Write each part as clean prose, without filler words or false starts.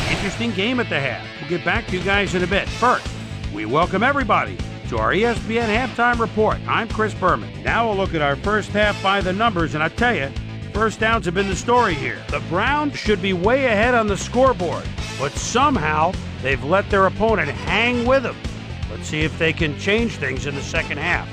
Interesting game at the half. We'll get back to you guys in a bit. First, we welcome everybody to our ESPN Halftime Report. I'm Chris Berman. Now we'll look at our first half by the numbers, and I tell you, first downs have been the story here. The Browns should be way ahead on the scoreboard, but somehow they've let their opponent hang with them. Let's see if they can change things in the second half.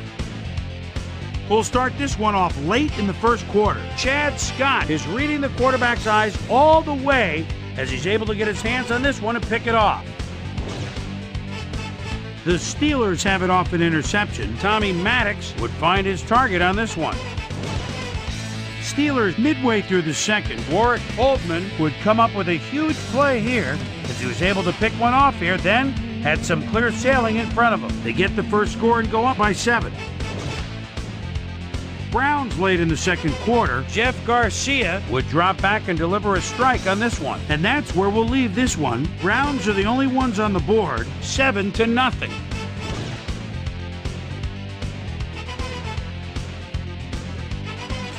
We'll start this one off late in the first quarter. Chad Scott is reading the quarterback's eyes all the way as he's able to get his hands on this one and pick it off. The Steelers have it off an interception. Tommy Maddox would find his target on this one. Steelers midway through the second. Warwick Oldman would come up with a huge play here as he was able to pick one off here, then had some clear sailing in front of him. They get the first score and go up by 7. Browns late in the second quarter. Jeff Garcia would drop back and deliver a strike on this one. And that's where we'll leave this one. Browns are the only ones on the board, 7-0.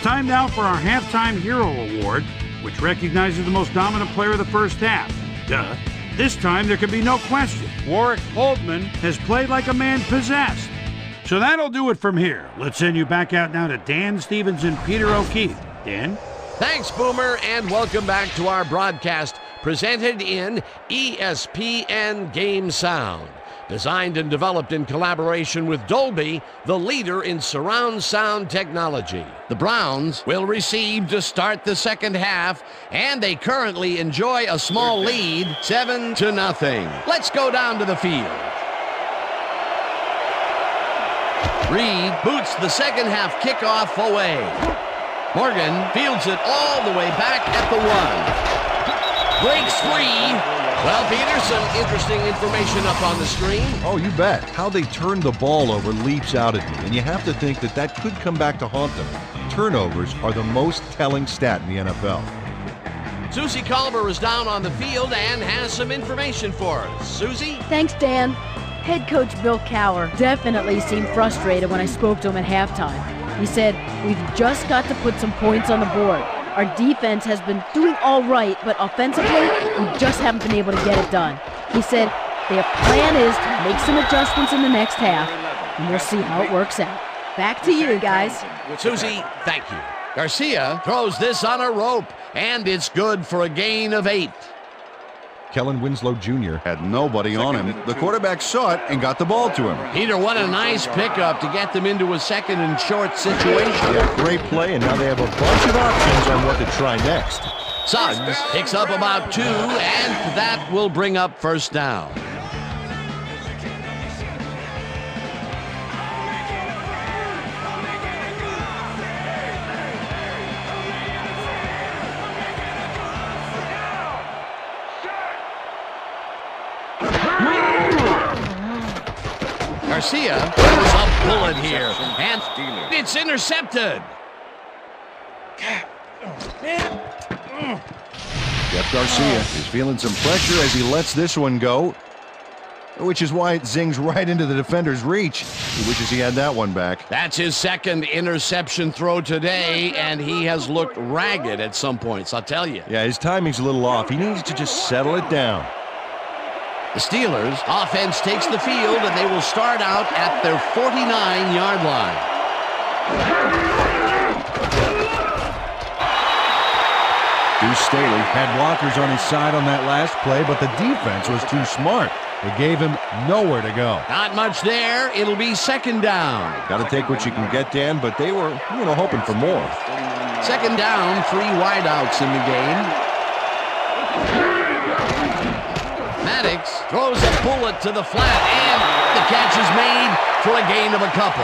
Time now for our Halftime Hero Award, which recognizes the most dominant player of the first half. Duh. This time there can be no question. Warwick Oldman has played like a man possessed. So that'll do it from here. Let's send you back out now to Dan Stevens and Peter O'Keefe. Dan? Thanks, Boomer, and welcome back to our broadcast presented in ESPN Game Sound. Designed and developed in collaboration with Dolby, the leader in surround sound technology. The Browns will receive to start the second half, and they currently enjoy a small lead, 7-0. Let's go down to the field. Reed boots the second half kickoff away. Morgan fields it all the way back at the 1. Breaks free. Well, Peter, some interesting information up on the screen. Oh, you bet. How they turned the ball over leaps out at me, and you have to think that that could come back to haunt them. Turnovers are the most telling stat in the NFL. Susie Culver is down on the field and has some information for us. Susie? Thanks, Dan. Head coach Bill Cowher definitely seemed frustrated when I spoke to him at halftime. He said, "We've just got to put some points on the board. Our defense has been doing all right, but offensively, we just haven't been able to get it done." He said, "Their plan is to make some adjustments in the next half, and we'll see how it works out." Back to you, guys. Susie, thank you. Garcia throws this on a rope, and it's good for a gain of 8. Kellen Winslow Jr. had nobody on him. The quarterback saw it and got the ball to him. Peter, what a nice pickup to get them into a second and short situation. Yeah, great play, and now they have a bunch of options on what to try next. Suggs picks up about 2, and that will bring up first down. Garcia throws a bullet here, and it's intercepted. Jeff Garcia is feeling some pressure as he lets this one go, which is why it zings right into the defender's reach. He wishes he had that one back. That's his second interception throw today, and he has looked ragged at some points, I'll tell you. Yeah, his timing's a little off. He needs to just settle it down. The Steelers offense takes the field, and they will start out at their 49-yard line. Duce Staley had blockers on his side on that last play, but the defense was too smart. It gave him nowhere to go. Not much there. It'll be second down. Got to take what you can get, Dan, but they were, hoping for more. Second down, 3 wideouts in the game. Maddox throws a bullet to the flat, and the catch is made for a gain of a couple.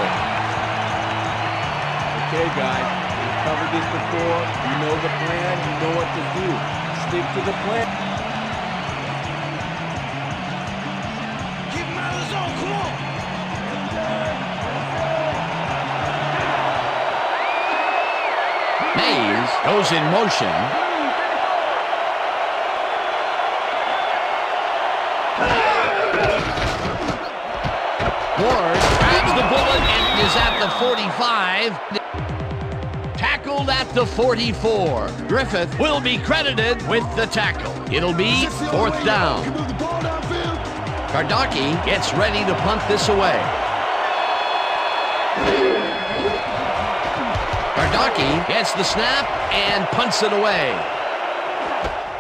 Okay, guys, we've covered this before. You know the plan. You know what to do. Stick to the plan. Keep him out of the zone. Come on. Mays goes in motion. Ward grabs the bullet and is at the 45. tackled at the 44. Griffith will be credited with the tackle. It'll be 4th down. Kardaki gets ready to punt this away. Kardaki gets the snap and punts it away.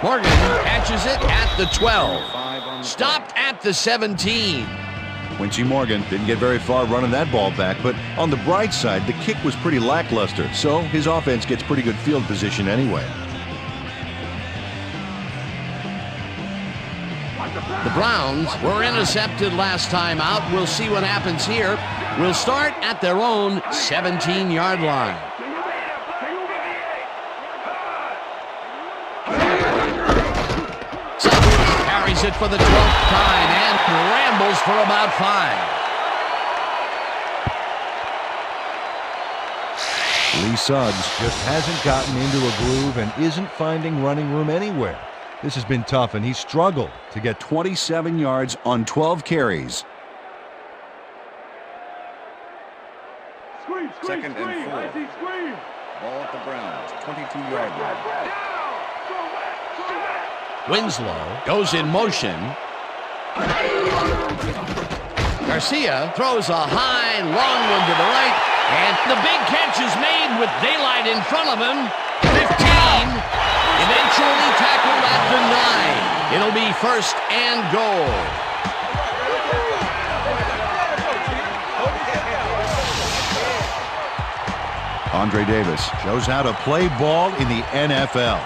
Morgan catches it at the 12. Stopped at the 17. Quincy Morgan didn't get very far running that ball back, but on the bright side, the kick was pretty lackluster, so his offense gets pretty good field position anyway. The Browns were intercepted last time out. We'll see what happens here. We'll start at their own 17-yard line. Carries it for the 12th time and rambles for about 5. Lee Suggs just hasn't gotten into a groove and isn't finding running room anywhere. This has been tough, and he's struggled to get 27 yards on 12 carries. Second and 4. Ball at the Browns, 22-yard line. Winslow goes in motion. Garcia throws a high, long one to the right, and the big catch is made with daylight in front of him. 15, eventually tackled at the 9. It'll be 1st and goal. Andre Davis shows how to play ball in the NFL.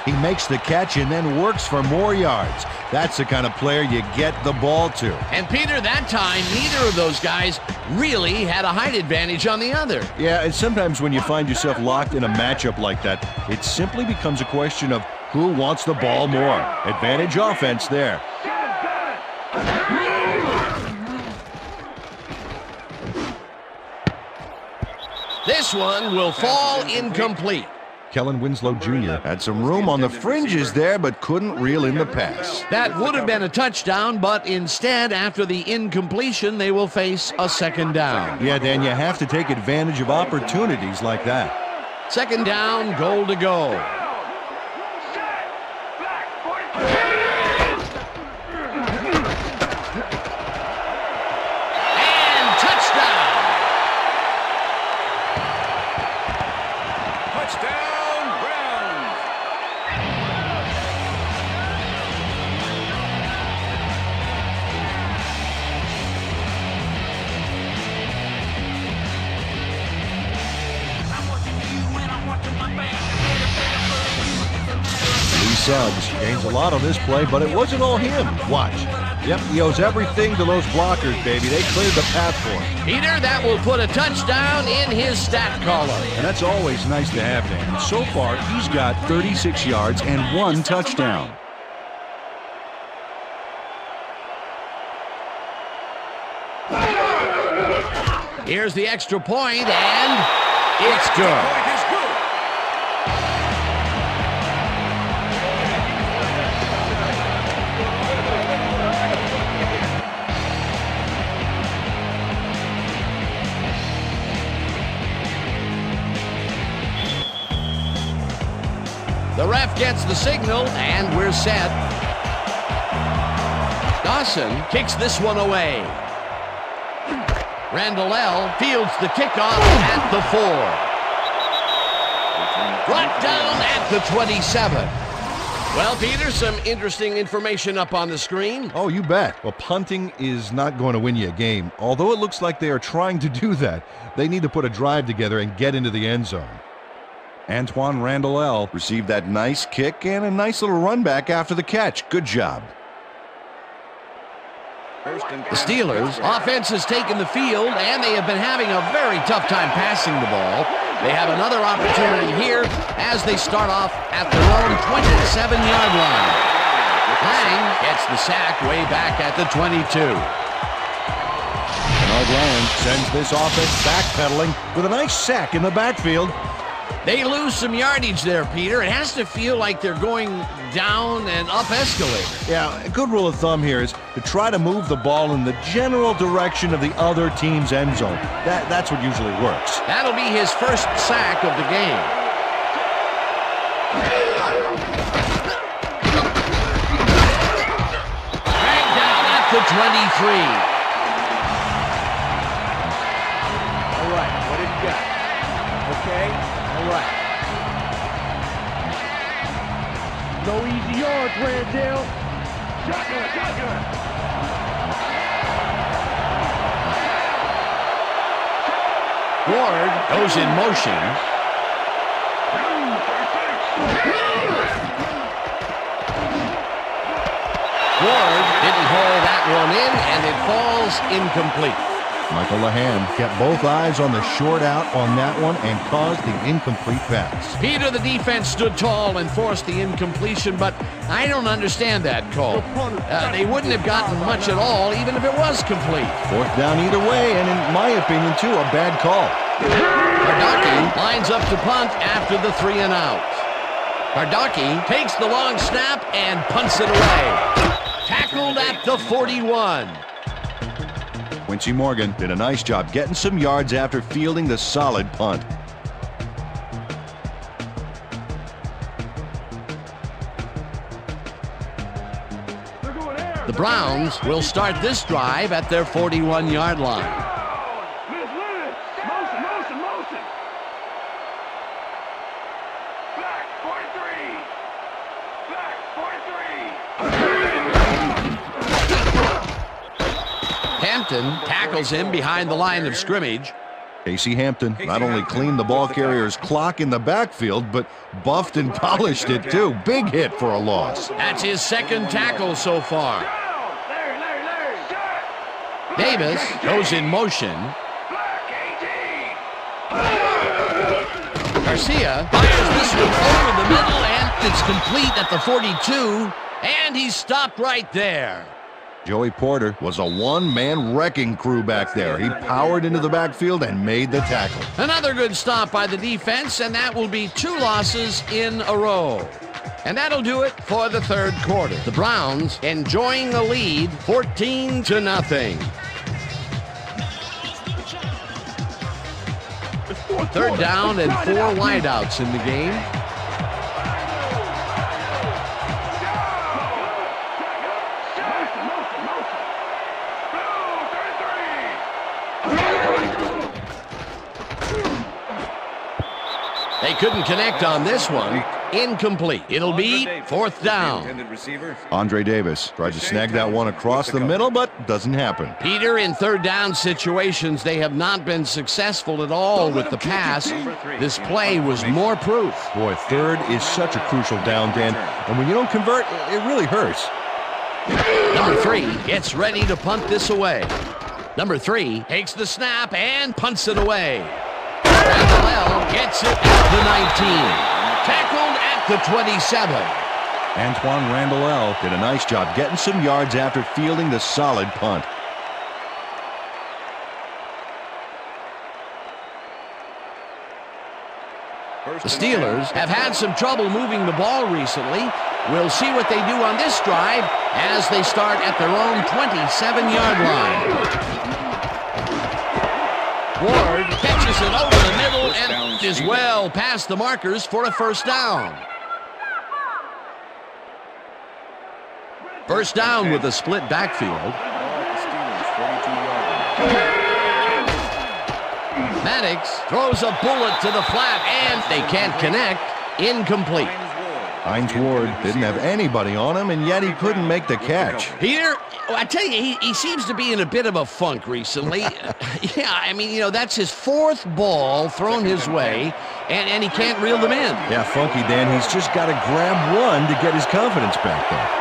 He makes the catch and then works for more yards. That's the kind of player you get the ball to. And Peter, that time, neither of those guys really had a height advantage on the other. Yeah, and sometimes when you find yourself locked in a matchup like that, it simply becomes a question of who wants the ball more. Advantage offense there. This one will fall incomplete. Kellen Winslow Jr. had some room on the fringes there, but couldn't reel in the pass. That would have been a touchdown, but instead, after the incompletion, they will face a 2nd down. Yeah, Dan, you have to take advantage of opportunities like that. 2nd down, goal to go. And touchdown! Touchdown, Browns! Lee Suggs gains a lot on this play, but it wasn't all him. Watch. Yep, he owes everything to those blockers, baby. They cleared the path for him. Peter, that will put a touchdown in his stat column. And that's always nice to have, Dan. So far, he's got 36 yards and 1 touchdown. Here's the extra point, and it's good. The ref gets the signal, and we're set. Dawson kicks this one away. Randall L. fields the kickoff at the 4. Brought down at the 27. Well, Peter, some interesting information up on the screen. Oh, you bet. Well, punting is not going to win you a game. Although it looks like they are trying to do that, they need to put a drive together and get into the end zone. Antoine Randall L. received that nice kick and a nice little run back after the catch. Good job. The Steelers' offense has taken the field, and they have been having a very tough time passing the ball. They have another opportunity here as they start off at their own 27-yard line. Lang gets the sack way back at the 22. Bernard Lang sends this offense backpedaling with a nice sack in the backfield. They lose some yardage there, Peter. It has to feel like they're going down and up escalator. Yeah, a good rule of thumb here is to try to move the ball in the general direction of the other team's end zone. That's what usually works. That'll be his first sack of the game. Dragged down at the 23. All right, what have you got? Okay? All right. No easy yards, Randall. Shotgun, shotgun. Ward goes in motion. Ward didn't haul that one in, and it falls incomplete. Michael Lahan kept both eyes on the short out on that one and caused the incomplete pass. Peter, the defense stood tall and forced the incompletion, but I don't understand that call. They wouldn't have gotten much at all, even if it was complete. Fourth down either way, and in my opinion, too, a bad call. Bardaki lines up to punt after the 3 and out. Bardaki takes the long snap and punts it away. Tackled at the 41. Quincy Morgan did a nice job getting some yards after fielding the solid punt. The Browns will start this drive at their 41-yard line. Hampton tackles him behind the line of scrimmage. Casey Hampton not only cleaned the ball carrier's clock in the backfield, but buffed and polished it too. Big hit for a loss. That's his second tackle so far. Davis goes in motion. Garcia fires this one over the middle, and it's complete at the 42, and he's stopped right there. Joey Porter was a one-man wrecking crew back there. He powered into the backfield and made the tackle. Another good stop by the defense, and that will be 2 losses in a row. And that'll do it for the third quarter. The Browns enjoying the lead 14-0. Third down and 4 wideouts in the game. They couldn't connect on this one. Incomplete. It'll be 4th down. Andre Davis tried to snag that one across the middle, but doesn't happen. Peter, in third down situations, they have not been successful at all with the pass. This play was more proof. Boy, third is such a crucial down, Dan, and when you don't convert, it really hurts. Number 3 gets ready to punt this away. Number 3 takes the snap and punts it away. Randall gets it at the 19. Tackled at the 27. Antoine Randall did a nice job getting some yards after fielding the solid punt. The Steelers have had some trouble moving the ball recently. We'll see what they do on this drive as they start at their own 27-yard line. Ward catches it over the middle and is well past the markers for a first down. First down with a split backfield. Maddox throws a bullet to the flat, and they can't connect. Incomplete. Hines Ward didn't have anybody on him, and yet he couldn't make the catch. Peter, I tell you, he seems to be in a bit of a funk recently. Yeah, I mean, that's his 4th ball thrown his way, and he can't reel them in. Yeah, funky, Dan. He's just got to grab one to get his confidence back there.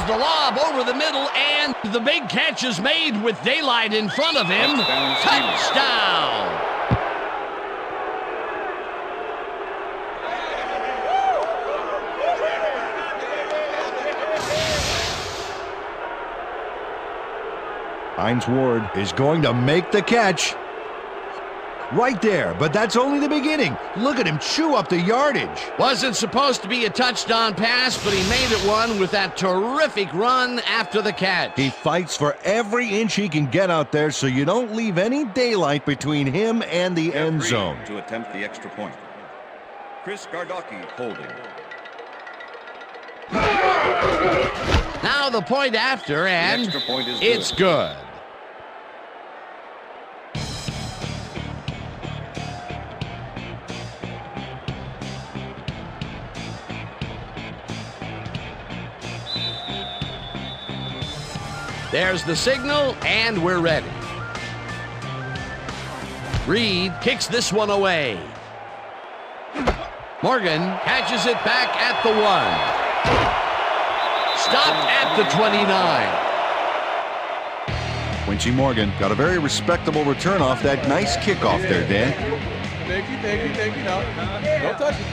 The lob over the middle, and the big catch is made with daylight in front of him. Touchdown! Hines Ward is going to make the catch. Right there, but that's only the beginning. Look at him chew up the yardage. Wasn't supposed to be a touchdown pass, but he made it one with that terrific run after the catch. He fights for every inch he can get out there so you don't leave any daylight between him and the end zone. To attempt the extra point. Chris Gardocki holding. Now the point after, and extra point is it's good. There's the signal, and we're ready. Reed kicks this one away. Morgan catches it back at the 1. Stopped at the 29. Quincy Morgan got a very respectable return off that nice kickoff there, Dan. Thank you. No, don't touch it.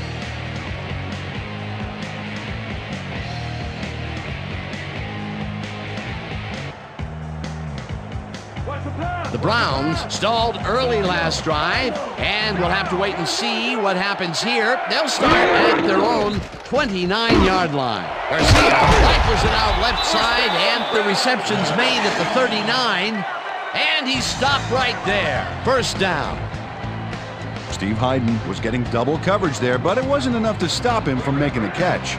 The Browns stalled early last drive, and we'll have to wait and see what happens here. They'll start at their own 29-yard line. Garcia rifles it out left side, and the reception's made at the 39, and he stopped right there. First down. Steve Hayden was getting double coverage there, but it wasn't enough to stop him from making the catch.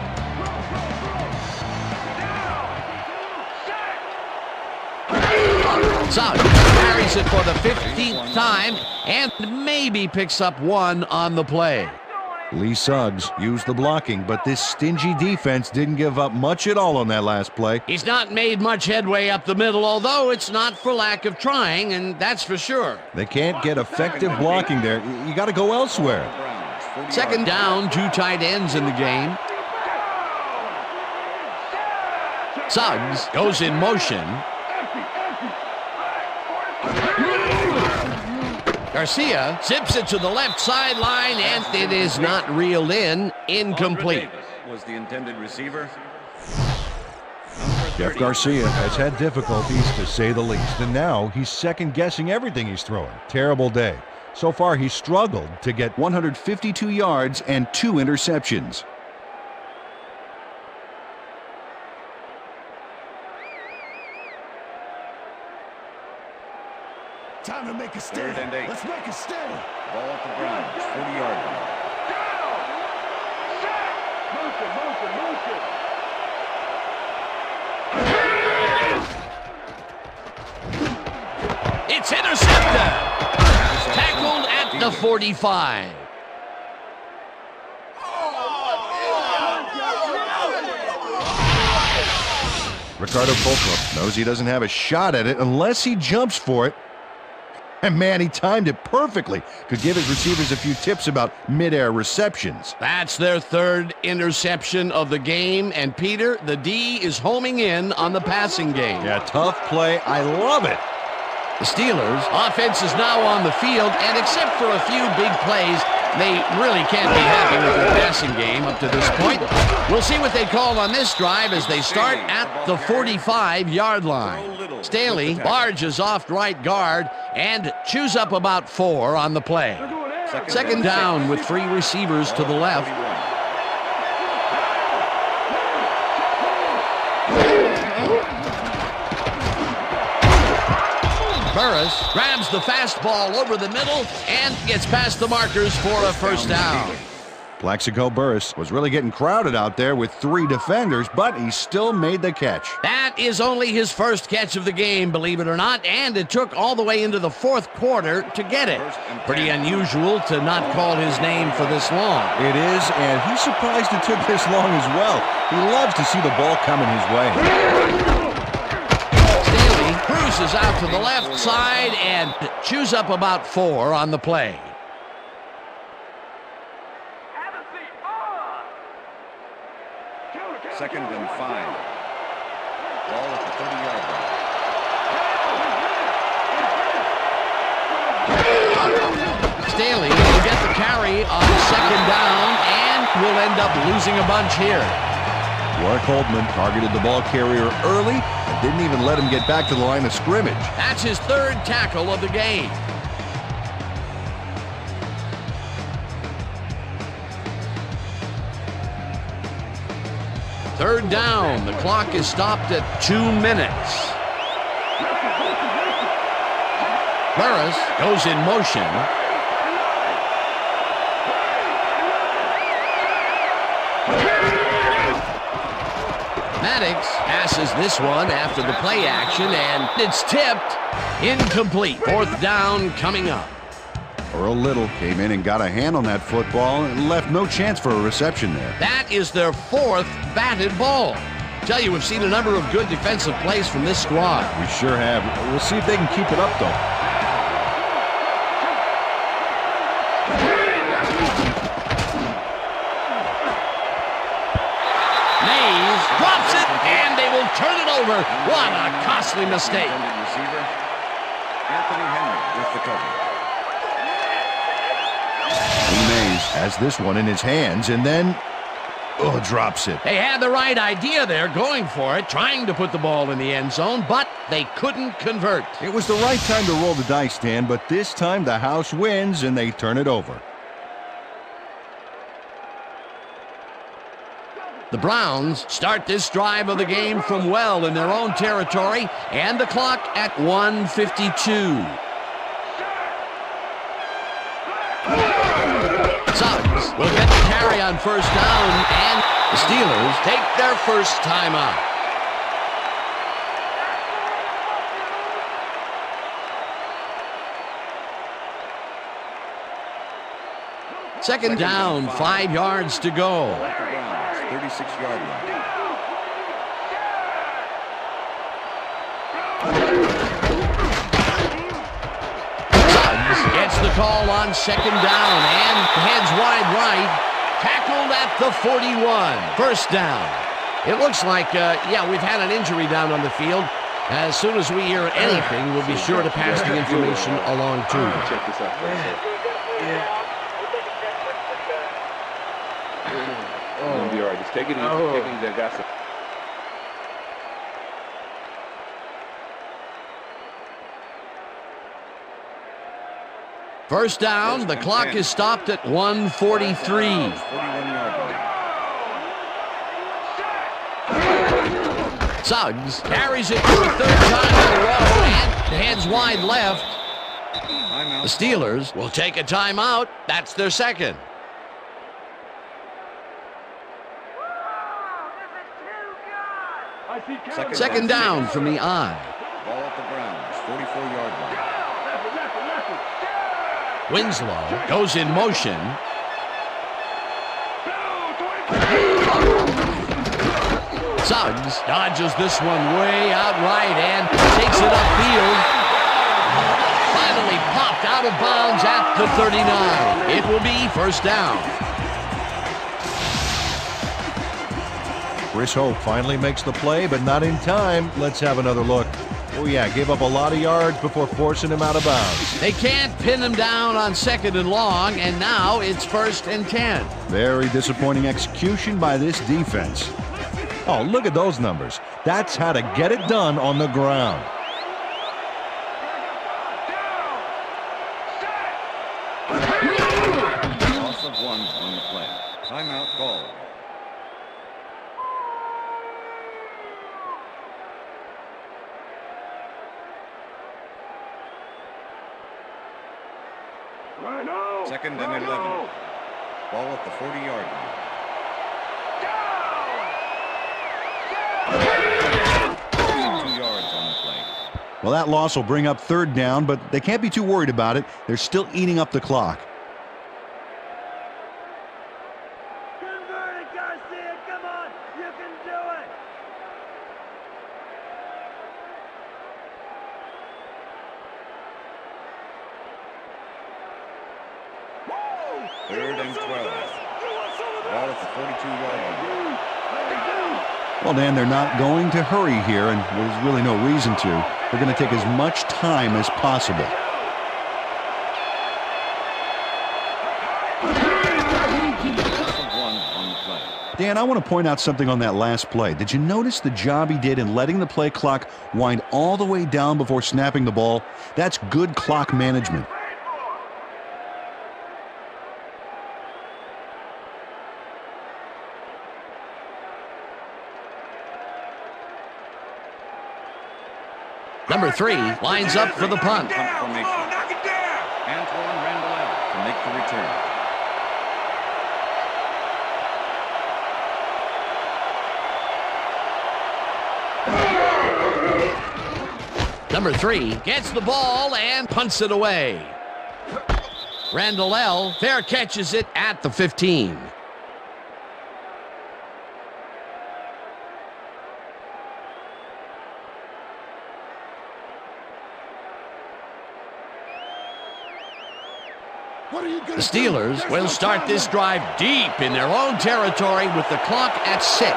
Suggs carries it for the 15th time and maybe picks up one on the play. Lee Suggs used the blocking, but this stingy defense didn't give up much at all on that last play. He's not made much headway up the middle, although it's not for lack of trying, and that's for sure. They can't get effective blocking there. You got to go elsewhere. Second down, 2 tight ends in the game. Suggs goes in motion. Garcia zips it to the left sideline, and it is not reeled in. Incomplete. Was the intended receiver. Jeff Garcia has had difficulties, to say the least, and now he's second-guessing everything he's throwing. Terrible day. So far, he's struggled to get 152 yards and 2 interceptions. Time to make a stand. Let's make a stand. Ball at the Browns, 40-yard line. It's intercepted. Tackled at the 45. Ricardo Fulcrum knows he doesn't have a shot at it unless he jumps for it. And man, he timed it perfectly. Could give his receivers a few tips about mid-air receptions. That's their 3rd interception of the game. And Peter, the D is homing in on the passing game. Yeah, tough play. I love it. The Steelers' offense is now on the field, and except for a few big plays, they really can't be happy with their passing game up to this point. We'll see what they call on this drive as they start at the 45-yard line. Staley barges off right guard and chews up about 4 on the play. Second down with 3 receivers to the left. Burress grabs the fastball over the middle and gets past the markers for a first down. Plaxico Burress was really getting crowded out there with 3 defenders, but he still made the catch. That is only his first catch of the game, believe it or not, and it took all the way into the 4th quarter to get it. Pretty unusual to not call his name for this long. It is, and he's surprised it took this long as well. He loves to see the ball coming his way. Staley cruises out to the left side and chews up about 4 on the play. Second and 5. Ball at the 30-yard line. Staley will get the carry on second down and will end up losing a bunch here. Warwick Holdman targeted the ball carrier early and didn't even let him get back to the line of scrimmage. That's his third tackle of the game. Third down. The clock is stopped at 2 minutes. Burress goes in motion. Maddox passes this one after the play action, and it's tipped. Incomplete. Fourth down coming up. Earl Little came in and got a hand on that football and left no chance for a reception there. That is their fourth batted ball. Tell you, we've seen a number of good defensive plays from this squad. We sure have. We'll see if they can keep it up, though. Mays drops it, and they will turn it over. What a costly mistake. Receiver, Anthony Henry with the cover. Mays has this one in his hands and then drops it. They had the right idea there, going for it, trying to put the ball in the end zone, but they couldn't convert. It was the right time to roll the dice, Dan, but this time the house wins and they turn it over. The Browns start this drive of the game from well in their own territory, and the clock at 1:52. Suggs will get the carry on first down, and the Steelers take their first timeout. Second down, 5 yards to go. 36-yard line. Gets the call on second down and heads wide right. Tackled at the 41. First down. It looks like, we've had an injury down on the field. As soon as we hear anything, we'll be sure to pass the information along to you. Check this out. It'll be all right. Just take it easy. Take it easy. I got some. First down, the clock is stopped at 1:43. 41-yard line. Suggs carries it for the third time in a row and heads wide left. The Steelers will take a timeout. That's their second. Second down from the I. Ball at the Browns, 44-yard line. Winslow goes in motion. Suggs dodges this one way out right and takes it upfield. Finally popped out of bounds at the 39. It will be first down. Chris Hope finally makes the play, but not in time. Let's have another look. Oh, yeah, gave up a lot of yards before forcing him out of bounds. They can't pin him down on second and long, and now it's 1st and 10. Very disappointing execution by this defense. Oh, look at those numbers. That's how to get it done on the ground. Loss of 1 on the play. Timeout called. Second and 11. Ball at the 40-yard line. 2 yards on the play. Well, that loss will bring up third down, but they can't be too worried about it. They're still eating up the clock. Convert it, Garcia. Come on. You can do it. Third and 12. Ball at the 42-yard line. Well, Dan, they're not going to hurry here, and there's really no reason to. They're going to take as much time as possible. Loss of 1 on the play. Dan, I want to point out something on that last play. Did you notice the job he did in letting the play clock wind all the way down before snapping the ball? That's good clock management. Number 3 lines up for the punt. Punt formation. Antoine Randall to make the return. Number 3 gets the ball and punts it away. Randall fair catches it at the 15. The Steelers will start this drive deep in their own territory with the clock at 6.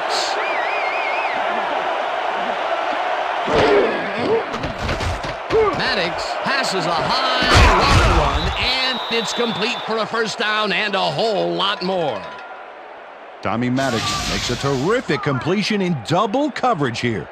Maddox passes a high long run, and it's complete for a first down and a whole lot more. Tommy Maddox makes a terrific completion in double coverage here.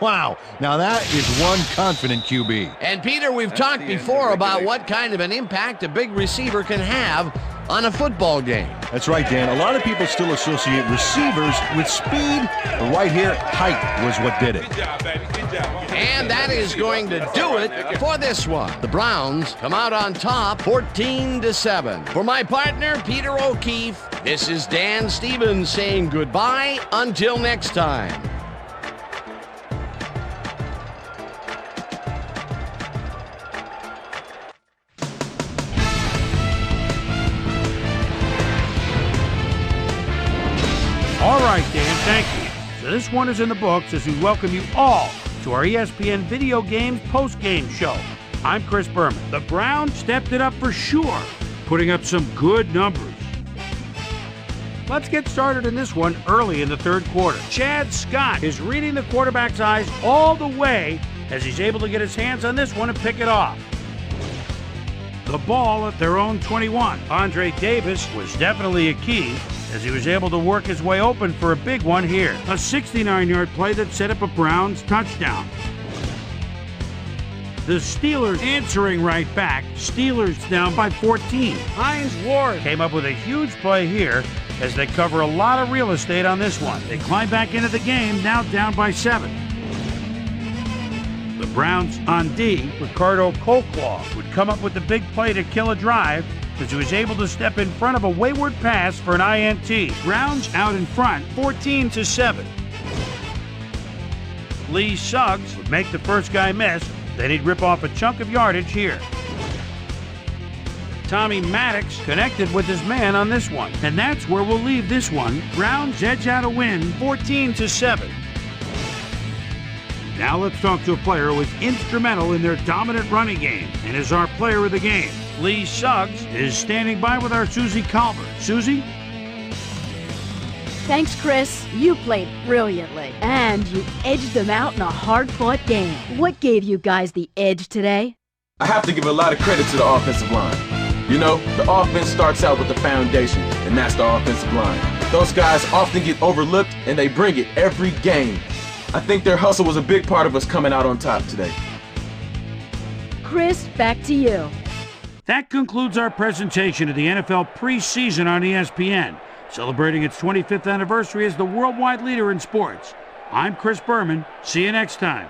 Wow, now that is one confident QB. And Peter, we've talked before about what kind of an impact a big receiver can have on a football game. That's right, Dan. A lot of people still associate receivers with speed, but right here, height was what did it. Good job, baby. Good job. And that is going to do it for this one. The Browns come out on top 14-7. For my partner, Peter O'Keefe, this is Dan Stevens saying goodbye until next time. All right, Dan, thank you. So this one is in the books as we welcome you all to our ESPN Video Games Postgame Show. I'm Chris Berman. The Browns stepped it up for sure, putting up some good numbers. Let's get started in this one early in the third quarter. Chad Scott is reading the quarterback's eyes all the way as he's able to get his hands on this one and pick it off. The ball at their own 21. Andre Davis was definitely a key as he was able to work his way open for a big one here. A 69-yard play that set up a Browns touchdown. The Steelers answering right back. Steelers down by 14. Hines Ward came up with a huge play here as they cover a lot of real estate on this one. They climb back into the game, now down by 7. The Browns on D, Ricardo Colclaw would come up with the big play to kill a drive as he was able to step in front of a wayward pass for an INT. Browns out in front, 14-7. Lee Suggs would make the first guy miss, then he'd rip off a chunk of yardage here. Tommy Maddox connected with his man on this one, and that's where we'll leave this one. Browns edge out a win, 14-7. Now let's talk to a player who was instrumental in their dominant running game and is our player of the game. Lee Suggs is standing by with our Susie Calvert. Susie? Thanks, Chris. You played brilliantly, and you edged them out in a hard-fought game. What gave you guys the edge today? I have to give a lot of credit to the offensive line. You know, the offense starts out with the foundation, and that's the offensive line. Those guys often get overlooked, and they bring it every game. I think their hustle was a big part of us coming out on top today. Chris, back to you. That concludes our presentation of the NFL preseason on ESPN, celebrating its 25th anniversary as the worldwide leader in sports. I'm Chris Berman. See you next time.